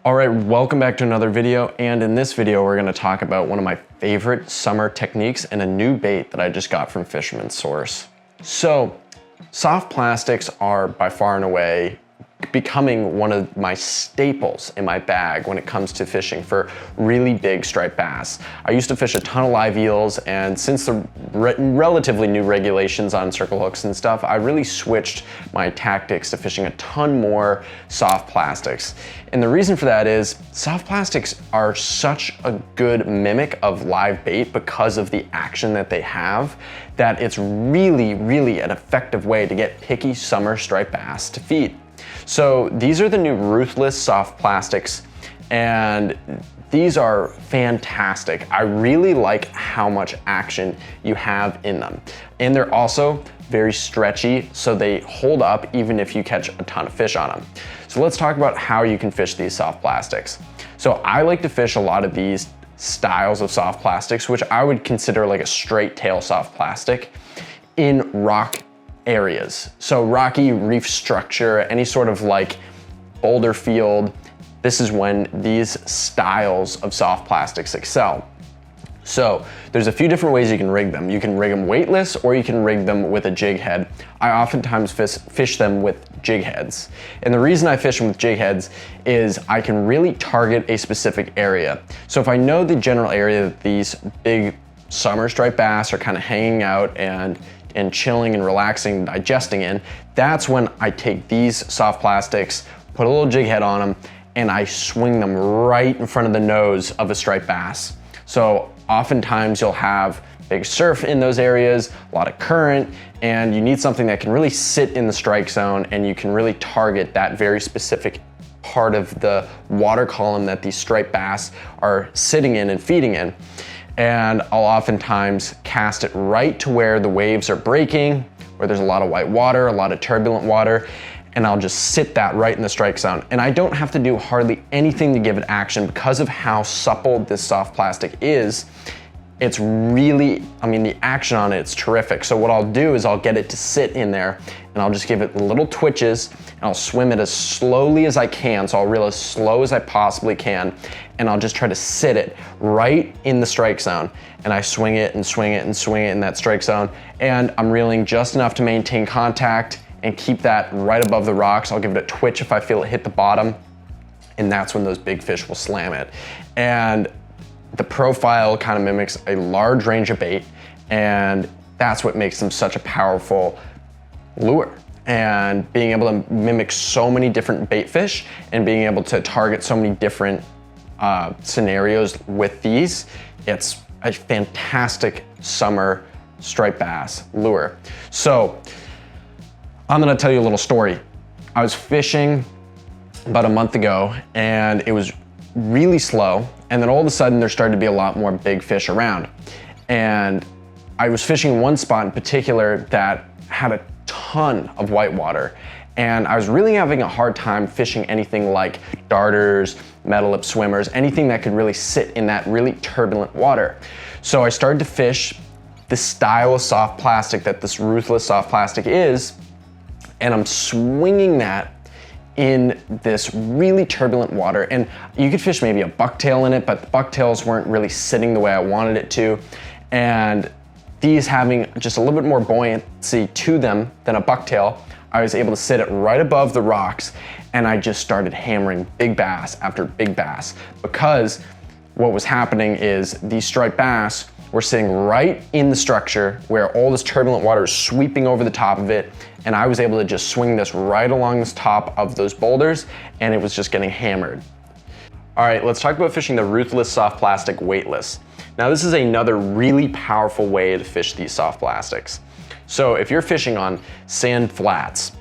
All right, welcome back to another video. And in this video, we're gonna talk about one of my favorite summer techniques and a new bait that I just got from Fisherman's Source. So soft plastics are by far and away becoming one of my staples in my bag when it comes to fishing for really big striped bass. I used to fish a ton of live eels, and since the relatively new regulations on circle hooks and stuff, I really switched my tactics to fishing a ton more soft plastics. And the reason for that is soft plastics are such a good mimic of live bait because of the action that they have, that it's really an effective way to get picky summer striped bass to feed. So these are the new Ruthless soft plastics, and these are fantastic. I really like how much action you have in them. And they're also very stretchy, so they hold up even if you catch a ton of fish on them. So let's talk about how you can fish these soft plastics. So I like to fish a lot of these styles of soft plastics, which I would consider like a straight tail soft plastic, in rock areas. So rocky reef structure, any sort of like boulder field, this is when these styles of soft plastics excel. So there's a few different ways you can rig them. You can rig them weightless, or you can rig them with a jig head. I oftentimes fish them with jig heads. And the reason I fish them with jig heads is I can really target a specific area. So if I know the general area that these big summer striped bass are kind of hanging out and chilling and relaxing, digesting in, that's when I take these soft plastics, put a little jig head on them, and I swing them right in front of the nose of a striped bass. So oftentimes you'll have big surf in those areas, a lot of current, and you need something that can really sit in the strike zone, and you can really target that very specific part of the water column that these striped bass are sitting in and feeding in. And I'll oftentimes cast it right to where the waves are breaking, where there's a lot of white water, a lot of turbulent water, and I'll just sit that right in the strike zone. And I don't have to do hardly anything to give it action because of how supple this soft plastic is. It's really, the action on it's terrific. So what I'll do is I'll get it to sit in there, and I'll just give it little twitches, and I'll swim it as slowly as I can. So I'll reel as slow as I possibly can, and I'll just try to sit it right in the strike zone. And I swing it and swing it and swing it in that strike zone, and I'm reeling just enough to maintain contact and keep that right above the rocks. I'll give it a twitch if I feel it hit the bottom, and that's when those big fish will slam it. And the profile kind of mimics a large range of bait, and that's what makes them such a powerful lure. And being able to mimic so many different bait fish and being able to target so many different scenarios with these, it's a fantastic summer striped bass lure. So I'm gonna tell you a little story. I was fishing about a month ago, and it was really slow, and then all of a sudden there started to be a lot more big fish around. And I was fishing one spot in particular that had a ton of white water, and I was really having a hard time fishing anything like darters, metal lip swimmers, anything that could really sit in that really turbulent water. So I started to fish the style of soft plastic that this Ruthless soft plastic is, and I'm swinging that in this really turbulent water. And you could fish maybe a bucktail in it, but the bucktails weren't really sitting the way I wanted it to. And these having just a little bit more buoyancy to them than a bucktail, I was able to sit it right above the rocks, and I just started hammering big bass after big bass, because what was happening is these striped bass were sitting right in the structure where all this turbulent water is sweeping over the top of it, and I was able to just swing this right along the top of those boulders, and it was just getting hammered. All right, let's talk about fishing the Ruthless soft plastic weightless. Now this is another really powerful way to fish these soft plastics. So if you're fishing on sand flats,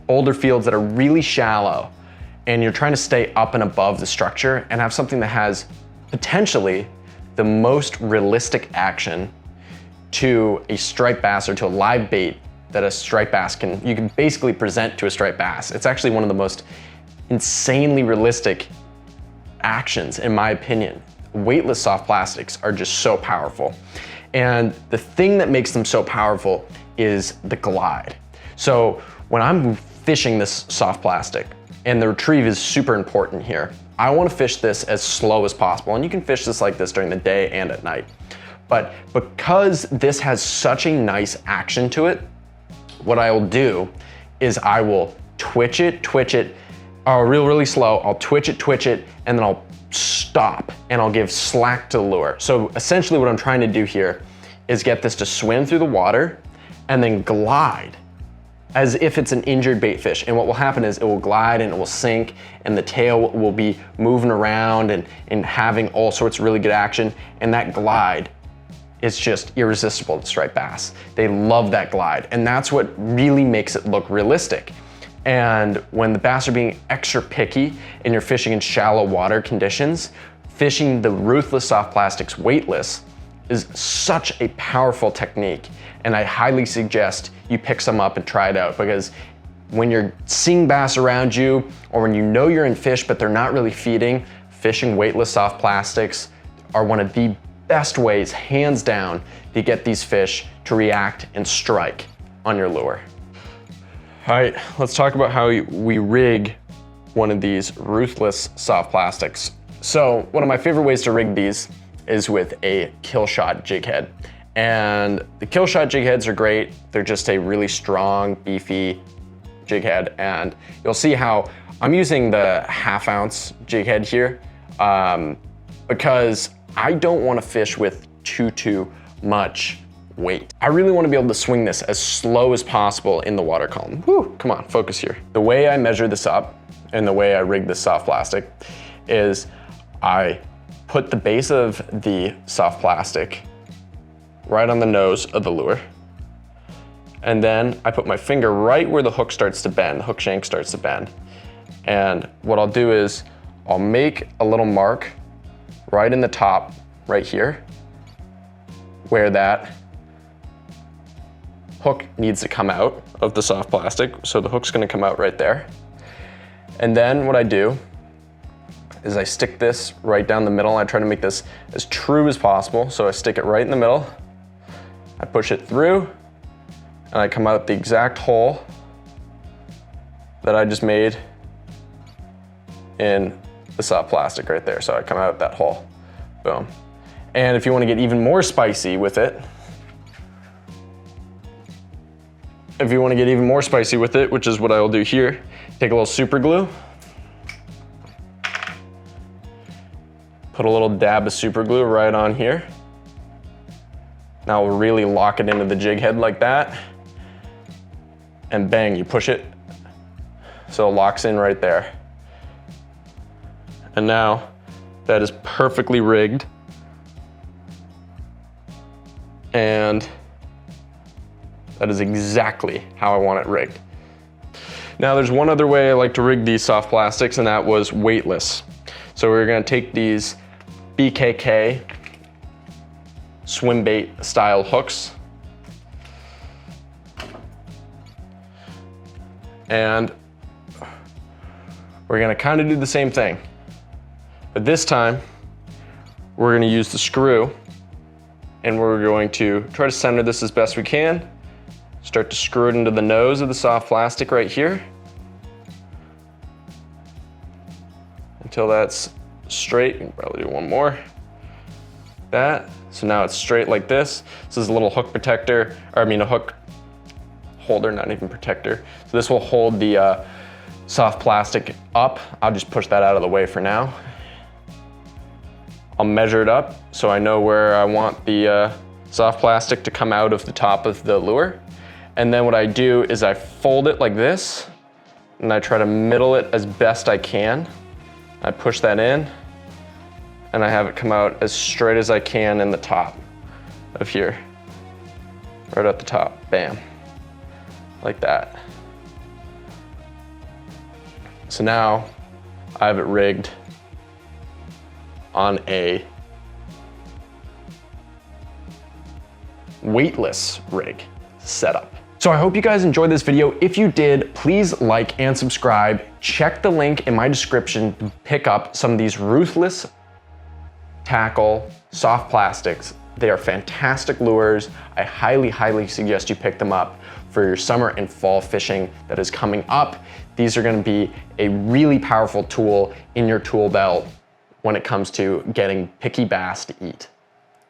boulder fields that are really shallow, and you're trying to stay up and above the structure and have something that has potentially the most realistic action to a striped bass or to a live bait that a striped bass you can basically present to a striped bass. It's actually one of the most insanely realistic actions, in my opinion. Weightless soft plastics are just so powerful. And the thing that makes them so powerful is the glide. So when I'm fishing this soft plastic, and the retrieve is super important here, I wanna fish this as slow as possible. And you can fish this like this during the day and at night. But because this has such a nice action to it, what I will do is I will twitch it, really slow. I'll twitch it, and then I'll stop and I'll give slack to the lure. So essentially what I'm trying to do here is get this to swim through the water and then glide as if it's an injured bait fish. And what will happen is it will glide and it will sink and the tail will be moving around and having all sorts of really good action. And that glide is just irresistible to striped bass. They love that glide. And that's what really makes it look realistic. And when the bass are being extra picky and you're fishing in shallow water conditions, fishing the Ruthless soft plastics weightless is such a powerful technique. And I highly suggest you pick some up and try it out, because when you're seeing bass around you, or when you know you're in fish but they're not really feeding, fishing weightless soft plastics are one of the best ways, hands down, to get these fish to react and strike on your lure. All right, let's talk about how we rig one of these Ruthless soft plastics. So one of my favorite ways to rig these is with a kill shot jig head. And the kill shot jig heads are great. They're just a really strong, beefy jig head. And you'll see how I'm using the 1/2 ounce jig head here because I don't want to fish with too much weight. I really want to be able to swing this as slow as possible in the water column. Woo, come on, focus here. The way I measure this up and the way I rig this soft plastic is I put the base of the soft plastic right on the nose of the lure. And then I put my finger right where the hook starts to bend, the hook shank starts to bend. And what I'll do is I'll make a little mark right in the top, right here, where that hook needs to come out of the soft plastic. So the hook's gonna come out right there. And then what I do is I stick this right down the middle. I try to make this as true as possible. So I stick it right in the middle. I push it through and I come out the exact hole that I just made in the soft plastic right there. So I come out that hole, boom. And if you want to get even more spicy with it, which is what I will do here, take a little super glue, put a little dab of super glue right on here. Now we'll really lock it into the jig head like that. And bang, you push it, so it locks in right there. And now that is perfectly rigged. And that is exactly how I want it rigged. Now there's one other way I like to rig these soft plastics, and that was weightless. So we're gonna take these BKK swim bait style hooks, and we're gonna kind of do the same thing. But this time, we're gonna use the screw, and we're going to try to center this as best we can. Start to screw it into the nose of the soft plastic right here until that's straight. You can probably do one more. That. So now it's straight like this. This is a little hook protector, or I mean a hook holder, not even protector. So this will hold the soft plastic up. I'll just push that out of the way for now. I'll measure it up so I know where I want the soft plastic to come out of the top of the lure. And then what I do is I fold it like this, and I try to middle it as best I can. I push that in, and I have it come out as straight as I can in the top of here. Right at the top, bam, like that. So now I have it rigged on a weightless rig setup. So I hope you guys enjoyed this video. If you did, please like and subscribe. Check the link in my description to pick up some of these Ruthless tackle soft plastics. They are fantastic lures. I highly suggest you pick them up for your summer and fall fishing that is coming up. these are gonna be a really powerful tool in your tool belt when it comes to getting picky bass to eat.